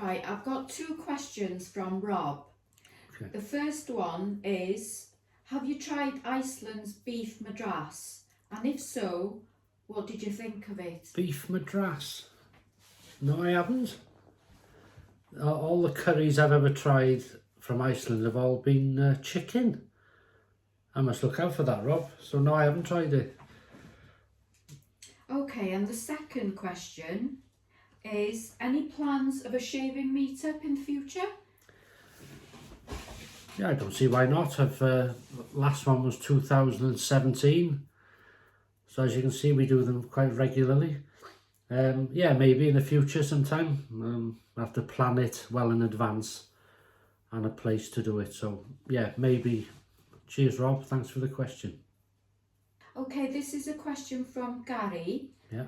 Right, I've got 2 questions from Rob. Okay. The first one is, have you tried Iceland's beef madras? And if so, what did you think of it? Beef madras? No, I haven't. All the curries I've ever tried from Iceland have all been chicken. I must look out for that, Rob. So no, I haven't tried it. Okay, and the second question is, any plans of a shaving meetup in the future? Yeah, I don't see why not. Last one was 2017. So as you can see, we do them quite regularly. Yeah, maybe in the future sometime. I have to plan it well in advance and a place to do it. So yeah, maybe. Cheers, Rob. Thanks for the question. Okay, this is a question from Gary. Yeah.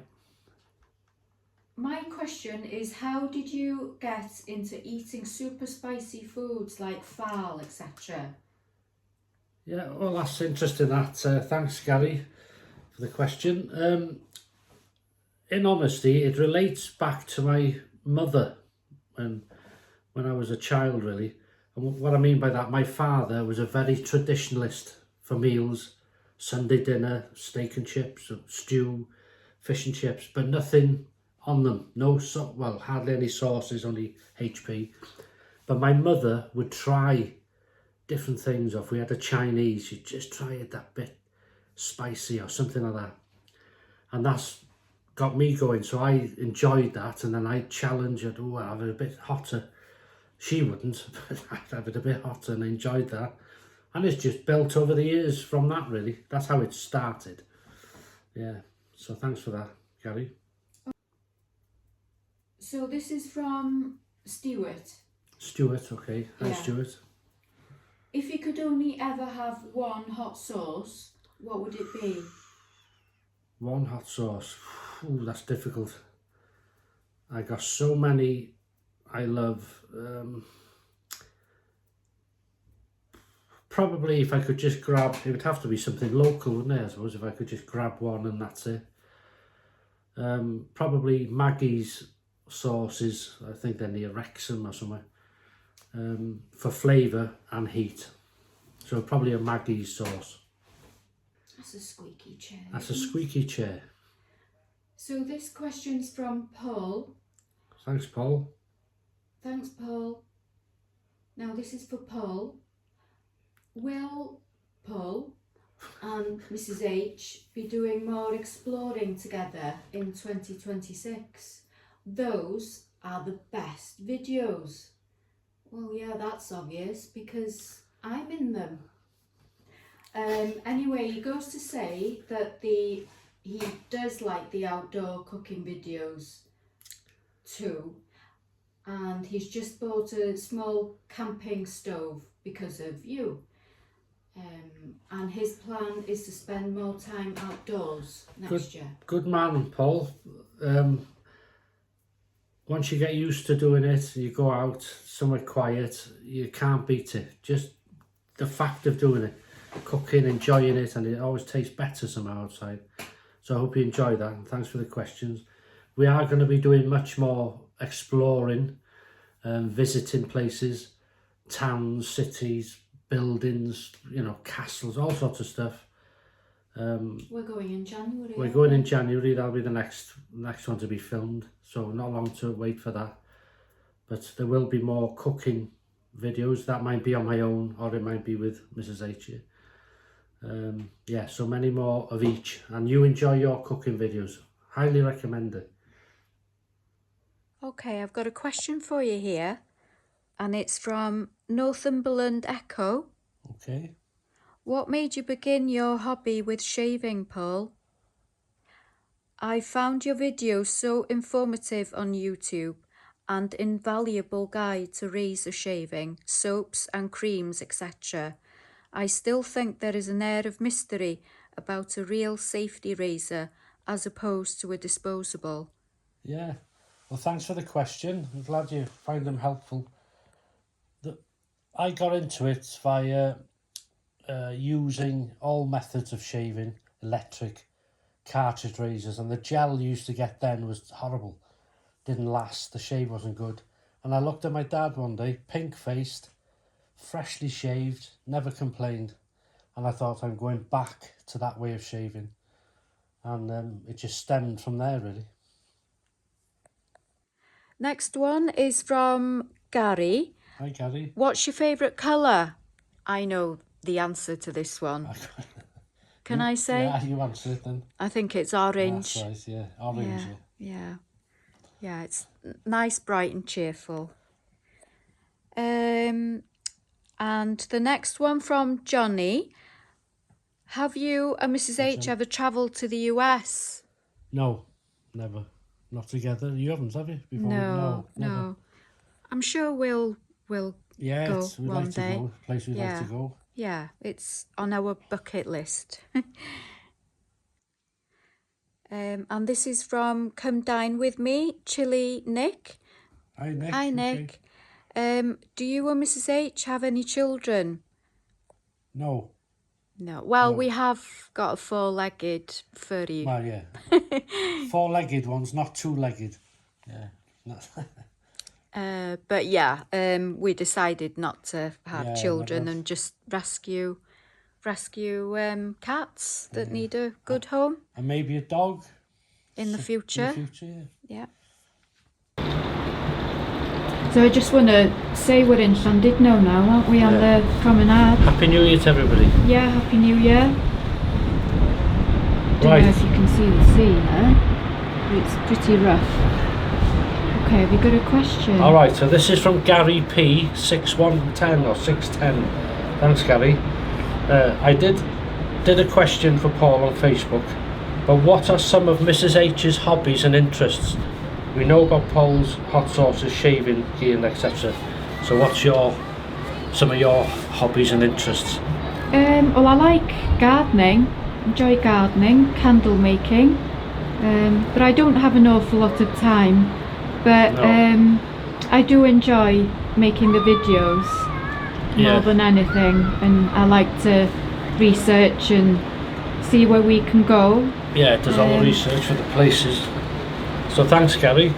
My question is, how did you get into eating super spicy foods like fowl, etc.? Yeah, well, that's interesting. Thanks, Gary, for the question. In honesty, it relates back to my mother when I was a child, really. And what I mean by that, my father was a very traditionalist for meals. Sunday dinner, steak and chips, stew, fish and chips, but nothing on them. Well, hardly any sauces, only HP. But my mother would try different things. If we had a Chinese, she'd just try it that bit spicy or something like that. And that's got me going. So I enjoyed that. And then I'd challenge her, oh, I'll have it a bit hotter. She wouldn't, but I'd have it a bit hotter, and I enjoyed that. And it's just built over the years from that, really. That's how it started. Yeah, so thanks for that, Gary. So this is from Stuart. Stuart, okay. Hi, Yeah. Stuart. If you could only ever have one hot sauce, what would it be? One hot sauce. Ooh, that's difficult. I got so many I love. Probably if I could just grab, it would have to be something local, wouldn't it? I suppose if I could just grab one and that's it. Probably Maggie's sauces. I think they're near Wrexham or somewhere. For flavour and heat. So probably a Maggie's sauce. That's a squeaky chair. That's a squeaky chair. So this question's from Paul. Thanks, Paul. Thanks, Paul. Now this is for Paul. Will Paul and Mrs H be doing more exploring together in 2026? Those are the best videos. Well, yeah, that's obvious because I'm in them. Anyway, he goes to say that he does like the outdoor cooking videos too, and he's just bought a small camping stove because of you. And his plan is to spend more time outdoors next year. Good man, Paul. Once you get used to doing it, you go out somewhere quiet, you can't beat it. Just the fact of doing it, cooking, enjoying it, and it always tastes better somehow outside. So I hope you enjoy that, and thanks for the questions. We are going to be doing much more exploring, visiting places, towns, cities, buildings, castles, all sorts of stuff. We're going in January. We're going in January. That'll be the next one to be filmed, so not long to wait for that. But there will be more cooking videos. That might be on my own, or it might be with Mrs H here. Yeah, so many more of each, and you enjoy your cooking videos. Highly recommend it. Okay, I've got a question for you here, and it's from Northumberland Echo. Okay. What made you begin your hobby with shaving, Paul? I found your videos so informative on YouTube and invaluable guide to razor shaving, soaps and creams, etc. I still think there is an air of mystery about a real safety razor as opposed to a disposable. Yeah. Well, thanks for the question. I'm glad you find them helpful. I got into it via using all methods of shaving, electric, cartridge razors, and the gel you used to get then was horrible. Didn't last, the shave wasn't good. And I looked at my dad one day, pink-faced, freshly shaved, never complained. And I thought, I'm going back to that way of shaving. And it just stemmed from there, really. Next one is from Gary. Hi, Gary. What's your favourite colour? I know the answer to this one. Can I say? Yeah, you answer it then. I think it's orange. That's right, yeah. Orange, Yeah. Yeah, it's nice, bright and cheerful. And the next one from Johnny. Have you and Mrs. H ever travelled to the US? No, never. Not together. You haven't, have you? Before? No. Never. I'm sure we'll Yeah, go we'd one like day. to go. A place we'd like to go. Yeah, it's on our bucket list. And this is from Come Dine With Me, Chili Nick. Hi, Nick. Hi, Nick. Do you and Mrs. H have any children? No. No. Well, No. we have got a four-legged furry. Well, yeah. Four-legged ones, not two-legged. Yeah. But yeah, we decided not to have children that's- and just rescue cats that need a good home And maybe a dog. in the future. In the future, yeah. So I just want to say we're in Llandudno now, aren't we, on the promenade? Happy New Year to everybody. Yeah, Happy New Year. Don't Right. know if you can see the sea there, but it's pretty rough. Okay, have you got a question? All right, so this is from Gary P, 6110 or 610. Thanks, Gary. I did a question for Paul on Facebook, but what are some of Mrs. H's hobbies and interests? We know about Paul's hot sauces, shaving gear, etc. So what's some of your hobbies and interests? Well, I like gardening, enjoy gardening, candle making, but I don't have an awful lot of time. But No. I do enjoy making the videos more than anything, and I like to research and see where we can go. Yeah, it does all the research for the places. So thanks, Gary.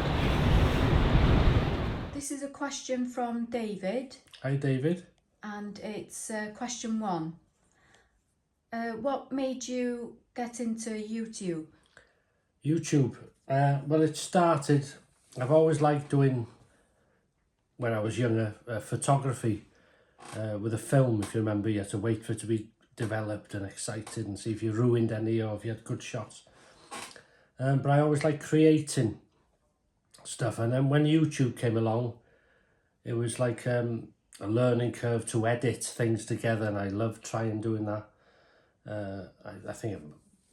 This is a question from David, Hi, David. and it's question 1. What made you get into YouTube? YouTube. Well, it started. I've always liked doing, when I was younger, photography with a film. If you remember, you had to wait for it to be developed and excited and see if you ruined any or if you had good shots. But I always liked creating stuff, and then when YouTube came along, it was like a learning curve to edit things together, and I loved trying doing that. I think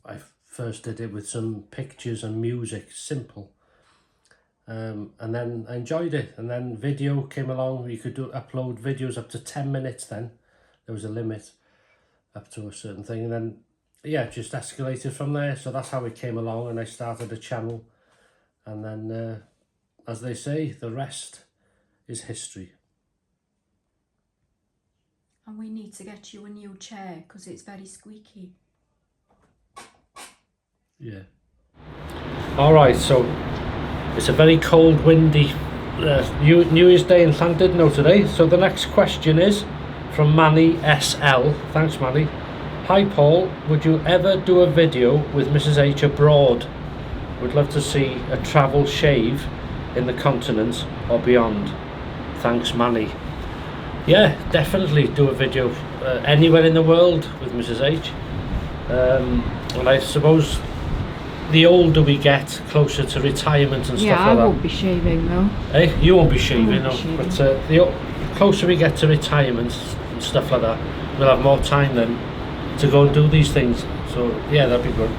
I first did it with some pictures and music, simple. And then I enjoyed it, and then video came along. You could upload videos up to 10 minutes. Then there was a limit up to a certain thing, and then it just escalated from there. So that's how it came along, and I started a channel, and then as they say, the rest is history. And we need to get you a new chair because it's very squeaky. Yeah. All right, so it's a very cold, windy New Year's Day in Llandudno today. So the next question is from Manny SL. Thanks, Manny. Hi, Paul. Would you ever do a video with Mrs. H abroad? Would love to see a travel shave in the continent or beyond. Thanks, Manny. Yeah, definitely do a video anywhere in the world with Mrs. H. And I suppose the older we get, closer to retirement and stuff like that. Yeah, I won't be shaving though. Hey, you won't be shaving, no. Shaving. But the closer we get to retirement and stuff like that, we'll have more time then to go and do these things. So yeah, that'd be good.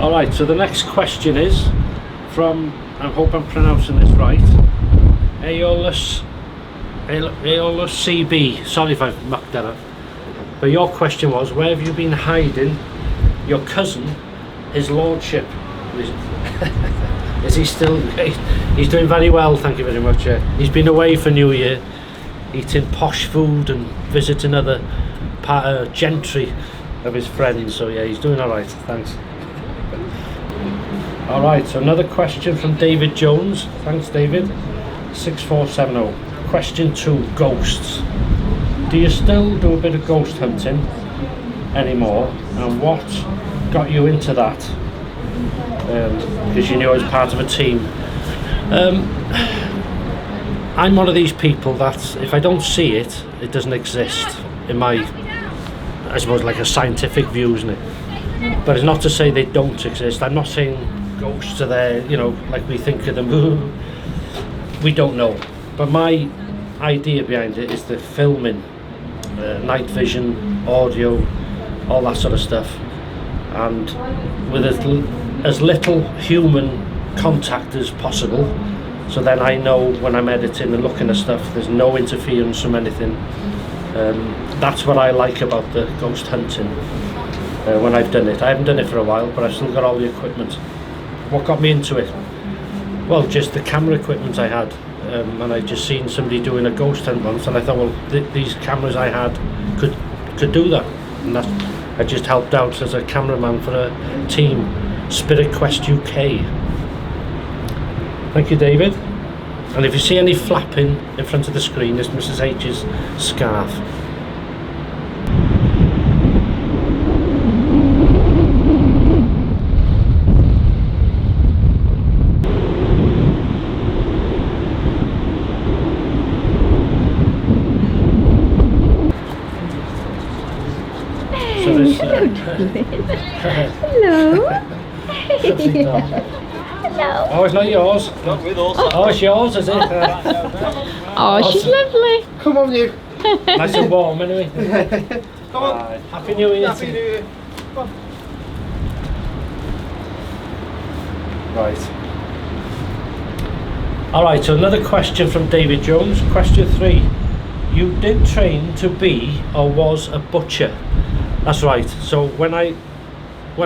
All right, so the next question is from, I hope I'm pronouncing this right, Aeolus CB. Sorry if I've mucked that up. But your question was, where have you been hiding your cousin, his lordship? Is he still? He's doing very well, thank you very much. He's been away for New Year, eating posh food and visiting other gentry of his friends. So yeah, he's doing all right. Thanks. All right. So another question from David Jones. Thanks, David. 007vauxhall. Question 2, ghosts. Do you still do a bit of ghost hunting anymore? And what got you into that? Because you knew I was part of a team. I'm one of these people that if I don't see it, it doesn't exist in my, I suppose, like a scientific view, isn't it? But it's not to say they don't exist. I'm not saying ghosts are there, you know, like we think of them. We don't know. But my idea behind it is the filming, night vision, audio, all that sort of stuff, and with as little human contact as possible, so then I know when I'm editing and looking at stuff there's no interference from anything. That's what I like about the ghost hunting when I've done it. I haven't done it for a while, but I've still got all the equipment. What got me into it? Well, just the camera equipment I had, and I just seen somebody doing a ghost hunt once, and I thought, well, these cameras I had could do that, and I just helped out as a cameraman for a team, Spirit Quest UK. Thank you, David. And if you see any flapping in front of the screen, it's Mrs H's scarf. So this, Hello. oh, it's not yours. Not with us. Oh, it's yours, is it? Oh, she's lovely. Come on, you. Nice and warm, anyway. Come on. Happy New Year. Happy New Year. Come on. Right. Alright, so another question from David Jones. Question 3. You did train to be or was a butcher. That's right. So when I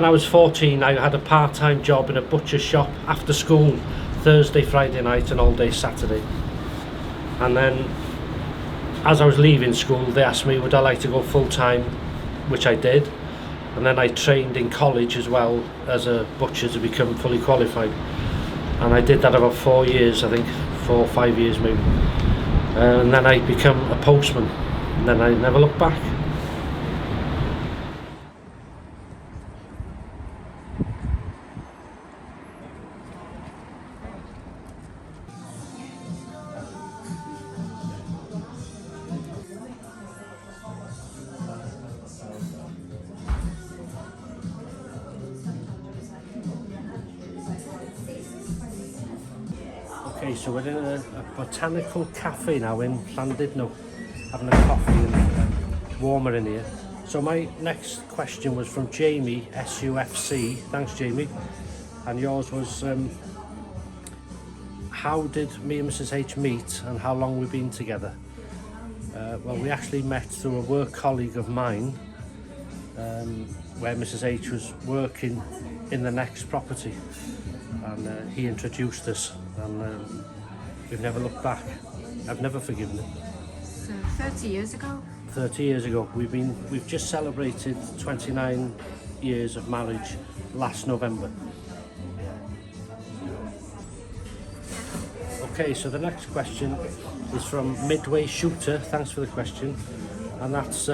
was 14, I had a part-time job in a butcher shop after school, Thursday, Friday night and all day Saturday. And then as I was leaving school, they asked me would I like to go full-time, which I did. And then I trained in college as well as a butcher to become fully qualified. And I did that about 4 years, I think, 4 or 5 years maybe. And then I became a postman, and then I never looked back. Okay, so we're in a botanical cafe now in Llandudno, having a coffee and warmer in here. So my next question was from Jamie, SUFC. Thanks, Jamie. And yours was, how did me and Mrs H meet and how long we've been together? Well, we actually met through a work colleague of mine, where Mrs H was working in the next property, and he introduced us, and we've never looked back. I've never forgiven him. So 30 years ago? 30 years ago. We've just celebrated 29 years of marriage last November. Okay, so the next question is from Midway Shooter. Thanks for the question. And that's,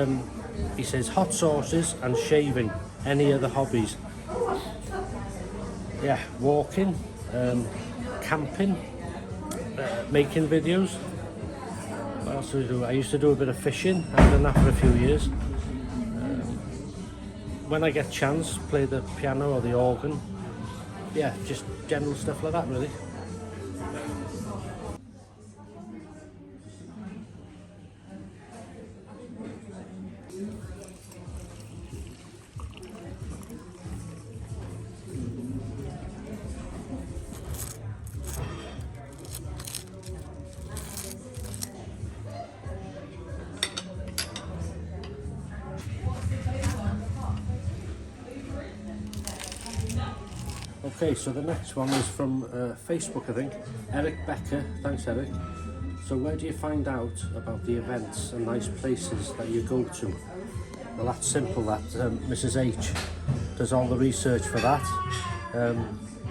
he says, hot sauces and shaving. Any other hobbies? Yeah, walking, camping, making videos. What else do I do? I used to do a bit of fishing. I've done that for a few years. When I get a chance, play the piano or the organ. Yeah, just general stuff like that, really. Okay, so the next one is from Facebook, I think. Eric Becker. Thanks, Eric. So where do you find out about the events and nice places that you go to? Well, that's simple. That Mrs H does all the research for that.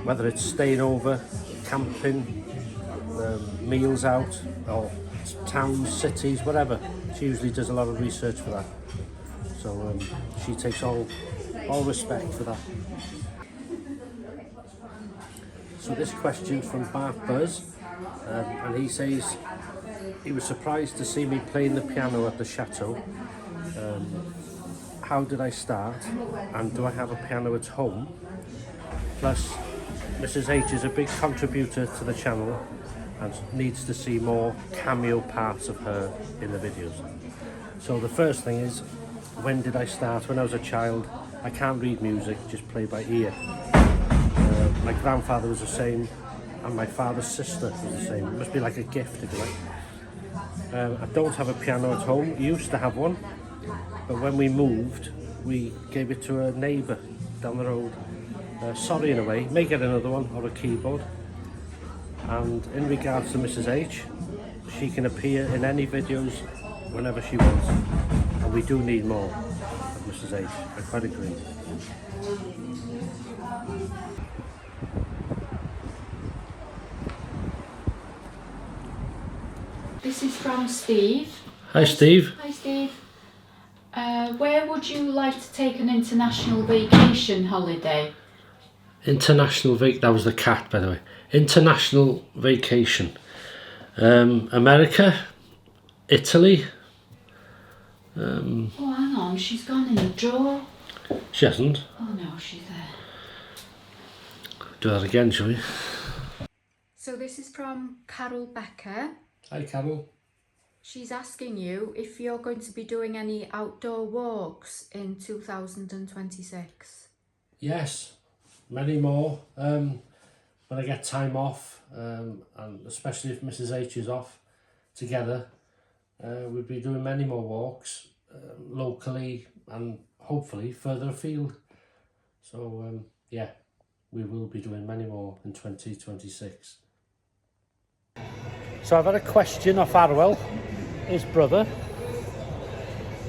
Whether it's staying over, camping, meals out, or towns, cities, whatever. She usually does a lot of research for that. So she takes all respect for that. So this question from Bart Buzz, and he says he was surprised to see me playing the piano at the chateau. How did I start, and do I have a piano at home? Plus, Mrs H is a big contributor to the channel and needs to see more cameo parts of her in the videos. So the first thing is, when did I start? When I was a child. I can't read music, just play by ear. My grandfather was the same, and my father's sister was the same. It must be like a gift, if you like. I don't have a piano at home. I used to have one, but when we moved, we gave it to a neighbour down the road. Sorry in a way, may get another one, or a keyboard. And in regards to Mrs H, she can appear in any videos whenever she wants. And we do need more of Mrs H, I quite agree. This is from Steve. Hi Steve. Hi Steve. Where would you like to take an international vacation holiday? International that was the cat, by the way. International vacation. America, Italy. Oh, hang on, she's gone in the drawer. She hasn't. Oh no, she's there. Do that again, shall we? So this is from Carol Becker. Hi Carol. She's asking you if you're going to be doing any outdoor walks in 2026. Yes, many more. When I get time off, and especially if Mrs H is off, together, we'll be doing many more walks, locally and hopefully further afield. So yeah, we will be doing many more in 2026. So I've had a question off Arwell, his brother,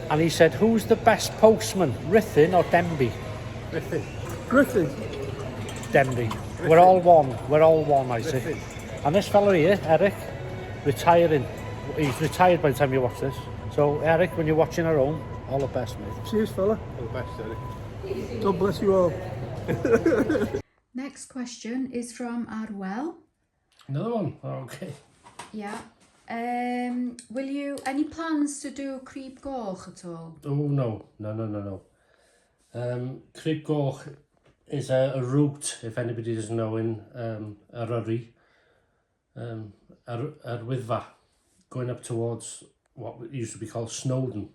and he said, who's the best postman, Ruthin or Denby? Griffin. Denby. We're all one, I say. And this fellow here, Eric, retiring. He's retired by the time you watch this. So Eric, when you're watching at home, all the best, mate. Cheers, fella. All the best, Eric. God bless you all. Next question is from Arwell. Another one? Oh, okay. Yeah. Will you, any plans to do Creep Goch at all? Oh, no. Creep Goch is a route, if anybody doesn't know, in Eryri, Wyddfa, going up towards what used to be called Snowdon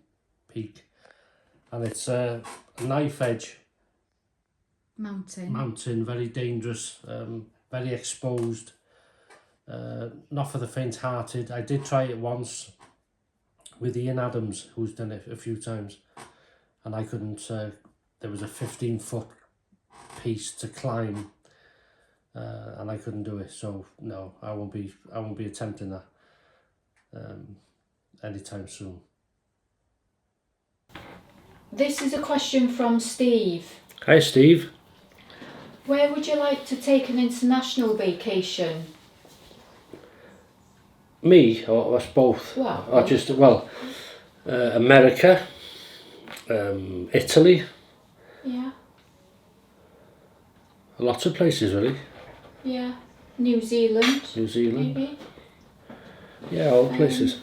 Peak. And it's a knife edge mountain, very dangerous, very exposed. Not for the faint-hearted. I did try it once with Ian Adams, who's done it a few times, and I couldn't. There was a 15-foot piece to climb, and I couldn't do it. So no, I won't be attempting that anytime soon. This is a question from Steve. Hi Steve. Where would you like to take an international vacation? Me or us both? Well, or just America, Italy. Yeah. Lots of places really. Yeah. New Zealand. Maybe. Yeah, all places.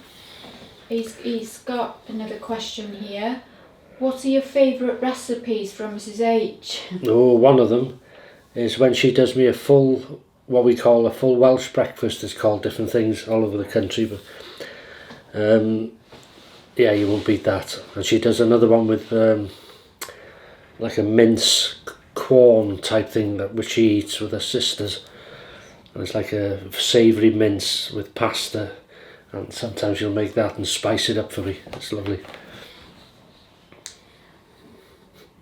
He's got another question here. What are your favourite recipes from Mrs H? Oh, one of them is when she does me what we call a full Welsh breakfast. It's called different things all over the country, but yeah, you won't beat that. And she does another one with like a mince corn type thing which she eats with her sisters, and it's like a savoury mince with pasta, and sometimes she'll make that and spice it up for me. It's lovely.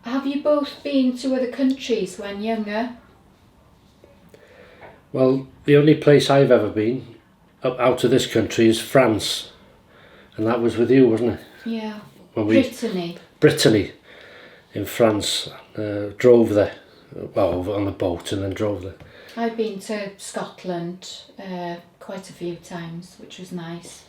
Have you both been to other countries when younger? Well, the only place I've ever been out of this country is France, and that was with you, wasn't it? Yeah. When Brittany in France. Drove there, well, on the boat, and then drove there. I've been to Scotland quite a few times, which was nice.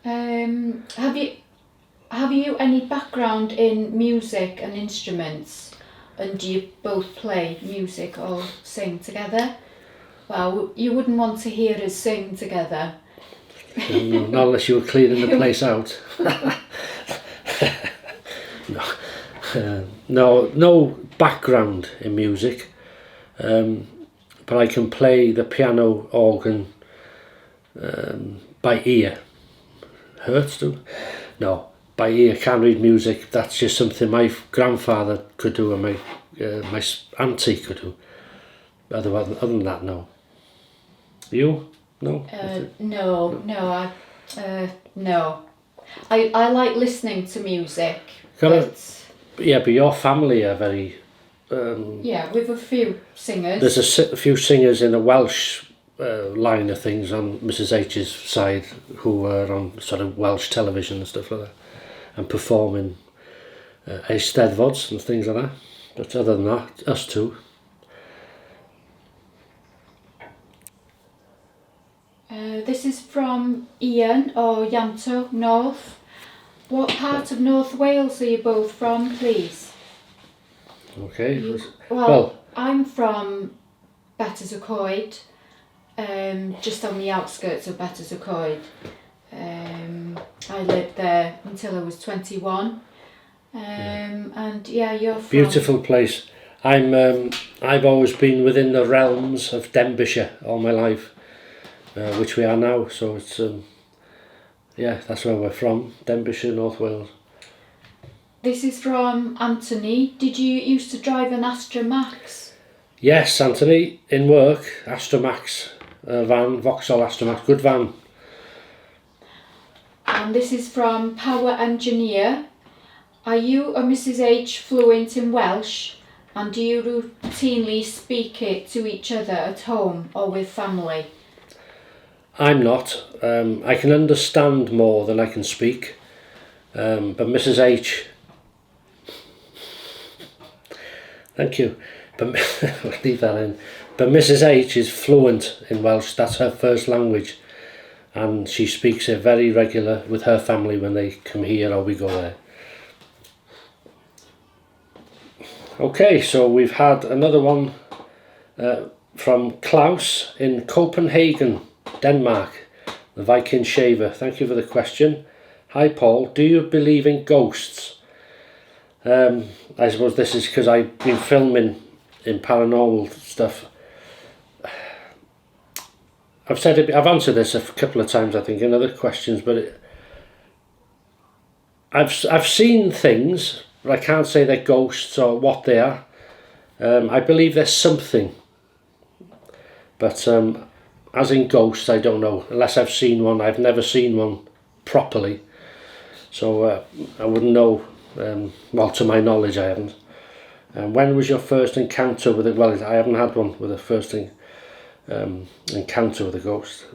Have you any background in music and instruments? And do you both play music or sing together? Well, you wouldn't want to hear us sing together. No, not unless you were clearing the place out. No background in music, but I can play the piano, organ by ear. Hurts too? No, by ear. Can't read music. That's just something my grandfather could do and my auntie could do. Other than that, no. You? No? No. I like listening to music. Yeah, but your family are very... yeah, with a few singers. There's a few singers in the Welsh line of things on Mrs H's side who are on sort of Welsh television and stuff like that, and performing Eisteddfods and things like that. But other than that, us two. This is from Ian or Yanto North. What part of North Wales are you both from, please? Okay. Well, I'm from Betws-y-Coed, just on the outskirts of Betws-y-Coed. I lived there until I was 21. And yeah, you're from... Beautiful place. I've always been within the realms of Denbighshire all my life, which we are now. So it's yeah, that's where we're from, Denbighshire, North Wales. This is from Anthony. Did you used to drive an Astra Max? Yes, Anthony, in work, Astra Max van, Vauxhall Astra Max, good van. And this is from Power Engineer. Are you or Mrs H fluent in Welsh, and do you routinely speak it to each other at home or with family? I'm not. I can understand more than I can speak, but Mrs H... Thank you. But we'll leave that in. But Mrs H is fluent in Welsh. That's her first language, and she speaks it very regular with her family when they come here or we go there. Okay, so we've had another one from Klaus in Copenhagen, Denmark, the Viking shaver. Thank you for the question. Hi Paul, do you believe in ghosts? I suppose this is because I've been filming in paranormal stuff. I've said it, I've answered this a couple of times I think in other questions, but I've seen things, but I can't say they're ghosts or what they are. I believe there's something, but as in ghosts I don't know, unless I've seen one. I've never seen one properly, so I wouldn't know. Well, to my knowledge I haven't. When was your first encounter with it? Well, I haven't had one with a first encounter with a ghost.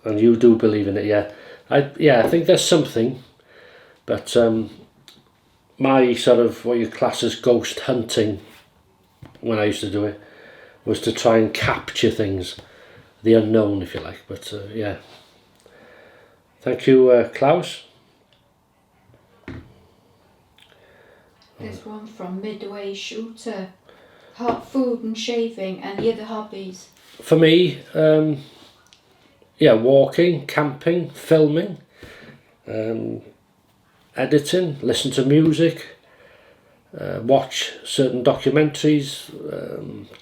And you do believe in it? Yeah, I think there's something, but my sort of what you class as ghost hunting, when I used to do it, was to try and capture things, the unknown if you like. But yeah, thank you, Klaus. There's one from Midway Shooter. Hot food and shaving, any other hobbies? For me, yeah, walking, camping, filming, editing, listen to music, watch certain documentaries,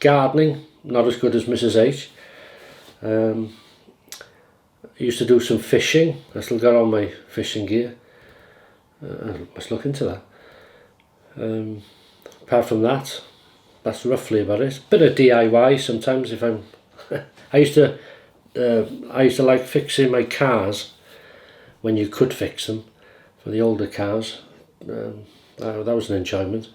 gardening, not as good as Mrs H. I used to do some fishing. I still got all my fishing gear. I must look into that. Apart from that, that's roughly about it. Bit of DIY sometimes if I'm... I used to like fixing my cars when you could fix them, for the older cars. That was an enjoyment.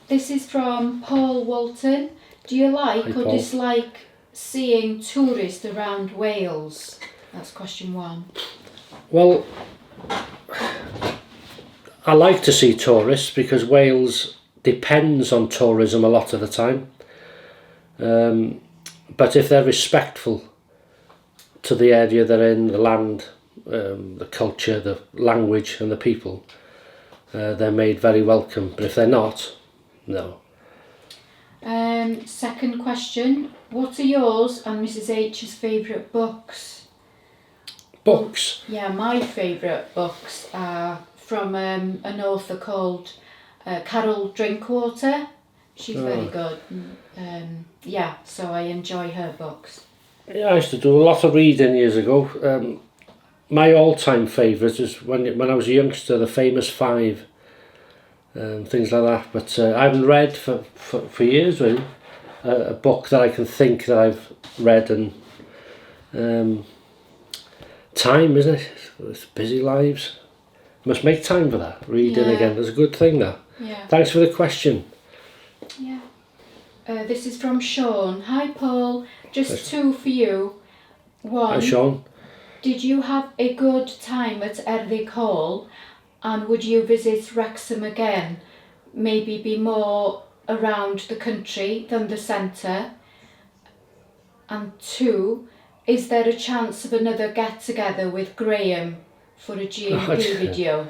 This is from Paul Walton. Do you like or dislike seeing tourists around Wales? That's question one. Well, I like to see tourists because Wales depends on tourism a lot of the time. But if they're respectful to the area they're in, the land, the culture, the language and the people, they're made very welcome. But if they're not, no. Second question, what are yours and Mrs H's favourite books? Books? Yeah, my favourite books are from an author called Carol Drinkwater. She's very good. Yeah, so I enjoy her books. Yeah, I used to do a lot of reading years ago. My all-time favourite is when I was a youngster, the Famous Five, things like that. But I haven't read for years really. A book that I can think that I've read, and time, isn't it? It's busy lives. Must make time for that. Reading again, that's a good thing. That. Yeah. Thanks for the question. Yeah. This is from Sean. Hi Paul, just two for you. One. Hi Sean. Did you have a good time at Erddig Hall, and would you visit Wrexham again? Maybe be more around the country than the centre? And two, is there a chance of another get-together with Graham for a GMP video?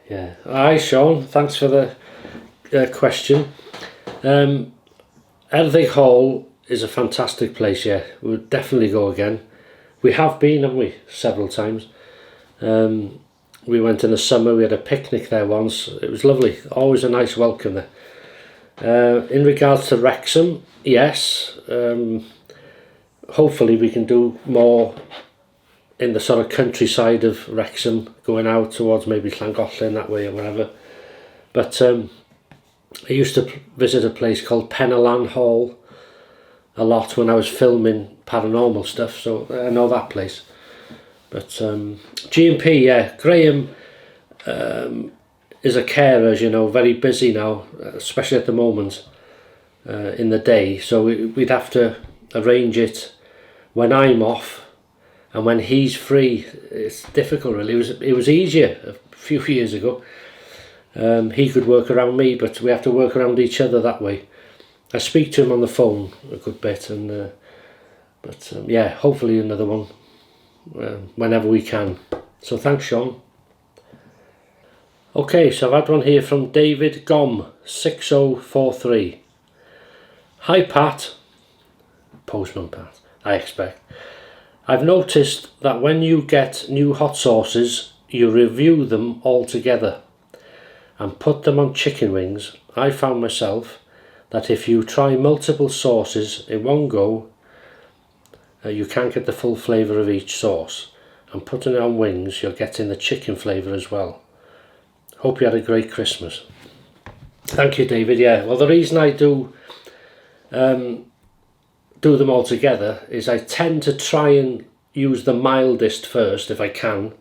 Yeah. Hi Sean, thanks for the question. Erddig Hall is a fantastic place, yeah. We would definitely go again. We have been, haven't we, several times. We went in the summer, we had a picnic there once. It was lovely, always a nice welcome there. In regards to Wrexham, yes. Hopefully we can do more in the sort of countryside of Wrexham, going out towards maybe Llangollen that way or whatever. But I used to visit a place called Penellan Hall a lot when I was filming paranormal stuff, so I know that place. But G&P, yeah, Graham is a carer, as you know, very busy now, especially at the moment in the day, so we'd have to arrange it when I'm off and when he's free. It's difficult really. It was easier a few years ago. He could work around me, but we have to work around each other that way. I speak to him on the phone a good bit, and yeah, hopefully another one whenever we can. So thanks Sean. Okay, so I've had one here from David Gom 6043. Hi Pat, Postman Pat, I expect. I've noticed that when you get new hot sauces, you review them all together and put them on chicken wings. I found myself that if you try multiple sauces in one go, you can't get the full flavour of each sauce, and putting it on wings, you're getting the chicken flavour as well. Hope you had a great Christmas. Thank you David. Yeah, well the reason I do them all together is I tend to try and use the mildest first if I can,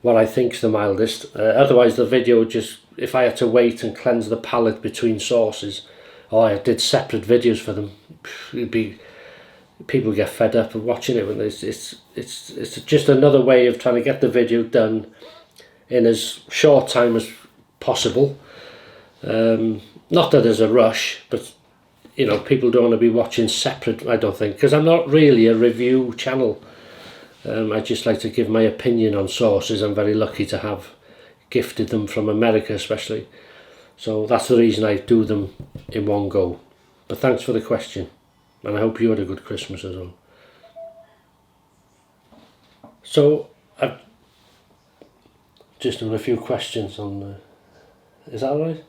what I think's the mildest. Otherwise the video would just, if I had to wait and cleanse the palate between sauces, or I did separate videos for them, it'd be, people get fed up of watching it when it's just another way of trying to get the video done in as short time as possible. Not that there's a rush, but you know, people don't want to be watching separate, I don't think, because I'm not really a review channel. I just like to give my opinion on sauces. I'm very lucky to have gifted them from America especially, so that's the reason I do them in one go. But thanks for the question, and I hope you had a good Christmas as well. So I've just done a few questions on is that all right?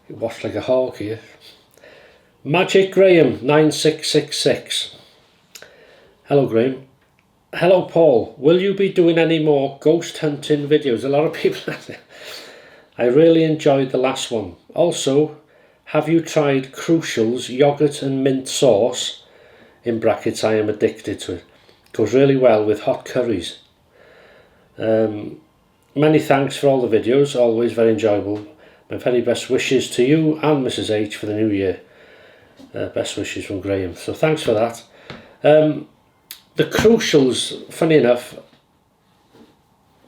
You watch like a hawk here. Magic Graham 9666. Hello Graham. Hello Paul, will you be doing any more ghost hunting videos? A lot of people I really enjoyed the last one. Also, have you tried Crucial's yogurt and mint sauce? In brackets, I am addicted to it. Goes really well with hot curries. Many thanks for all the videos, always very enjoyable. My very best wishes to you and Mrs H for the new year. Best wishes from Graham. So thanks for that. The Crucials, funny enough,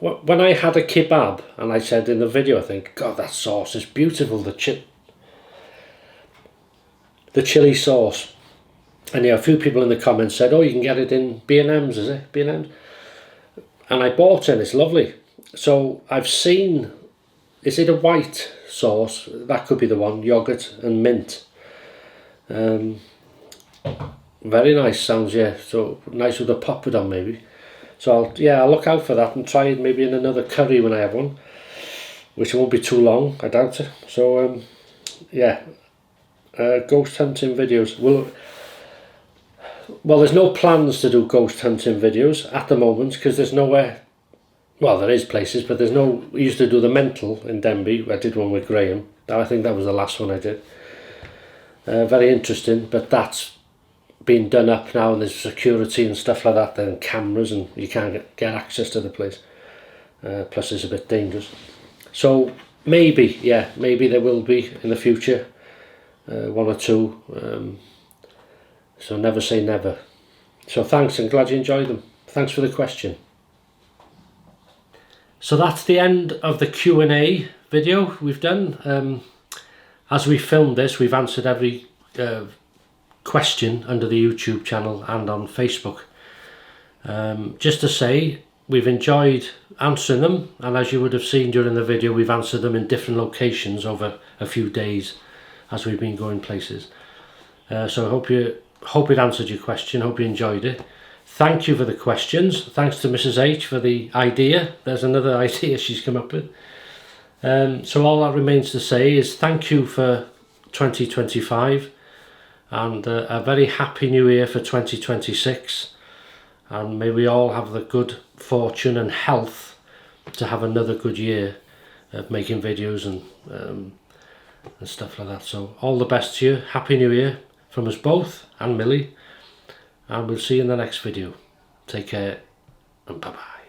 when I had a kebab, and I said in the video, I think, God, that sauce is beautiful, the chili sauce. And yeah, a few people in the comments said, oh, you can get it in B&M's, is it? B&M's? And I bought it, it's lovely. So I've seen, is it a white sauce? That could be the one, yogurt and mint. Very nice sounds, yeah. So nice with a poppadom maybe. So I'll look out for that and try it maybe in another curry when I have one, which won't be too long, I doubt it. So yeah, ghost hunting videos. Well, there's no plans to do ghost hunting videos at the moment because there's nowhere. Well, there is places, but there's no. We used to do the mental in Denby. I did one with Graham. I think that was the last one I did. Very interesting, but that's been done up now, and there's security and stuff like that, and cameras, and you can't get access to the place. Plus it's a bit dangerous. So maybe there will be in the future, one or two. So never say never. So thanks, and glad you enjoyed them. Thanks for the question. So that's the end of the Q&A video we've done. As we filmed this, we've answered every question under the YouTube channel and on Facebook. Just to say, we've enjoyed answering them, and as you would have seen during the video, we've answered them in different locations over a few days as we've been going places. So I hope it answered your question, hope you enjoyed it. Thank you for the questions. Thanks to Mrs H for the idea. There's another idea she's come up with. So all that remains to say is thank you for 2025, and a very happy new year for 2026, and may we all have the good fortune and health to have another good year of making videos and stuff like that. So all the best to you, happy new year from us both and Millie, and we'll see you in the next video. Take care and bye bye.